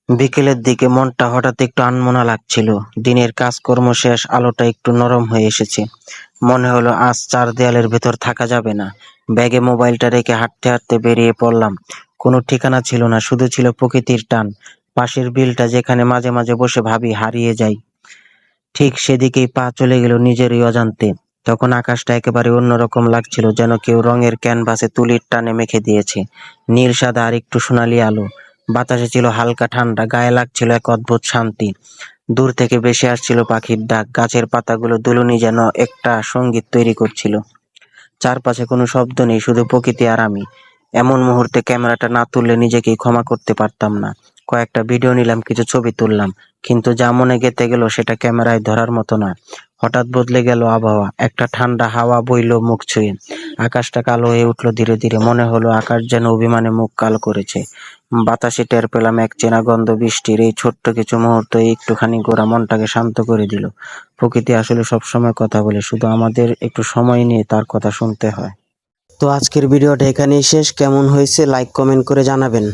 বিকেলের দিকে মনটা হঠাৎ একটু আনমনা লাগছিল। দিনের কাজকর্ম শেষ, আলোটা একটু নরম হয়ে এসেছে। মনে হলো আজ চার দেয়ালের ভেতর থাকা যাবে না। ব্যাগে মোবাইলটা রেখে হাঁটতে হাঁটতে বেরিয়ে পড়লাম। কোনো ঠিকানা ছিল না, শুধু ছিল প্রকৃতির টান। পাশের বিলটা যেখানে মাঝে মাঝে বসে ভাবি হারিয়ে যাই, ঠিক সেদিকেই পা চলে গেল নিজেরই অজান্তে। তখন আকাশটা একেবারে অন্যরকম লাগছিল, যেন কেউ রঙের ক্যানভাসে তুলির টানে মেখে দিয়েছে। নীল সাদা আর একটু সোনালি আলো। বাতাসে ছিল হালকা ঠান্ডা, গায়ে লাগছিল এক অদ্ভুত শান্তি। দূর থেকে ভেসে আসছিল পাখির ডাক, গাছের পাতাগুলো দুলুনি যেন একটা সঙ্গীত তৈরি করছিল। চারপাশে কোনো শব্দ নেই, শুধু প্রকৃতি আর আমি। এমন মুহূর্তে ক্যামেরাটা না তুললে নিজেকেই ক্ষমা করতে পারতাম না। কয়েকটা ভিডিও নিলাম, কিছু ছবি তুললাম, কিন্তু যা মনে গেঁথে গেল সেটা ক্যামেরায় ধরার মতো না। হঠাৎ বদলে গেল আবহাওয়া, একটা ঠান্ডা হাওয়া বইলো মুখ ছুঁয়ে। আকাশটা কালো হয়ে উঠলো ধীরে ধীরে, মনে হলো আকাশ যেন অভিমানে মুখ কালো করেছে। বাতাসে টের পেলাম এক চেনা গন্ধ বৃষ্টির। এই ছোট্ট কিছু মুহূর্ত, এই একটুখানি গোড়া মনটাকে শান্ত করে দিল। প্রকৃতি আসলে সবসময় কথা বলে, শুধু আমাদের একটু সময় নিয়ে তার কথা শুনতে হয়। তো আজকের ভিডিওটা এখানেই শেষ। কেমন হয়েছে লাইক কমেন্ট করে জানাবেন।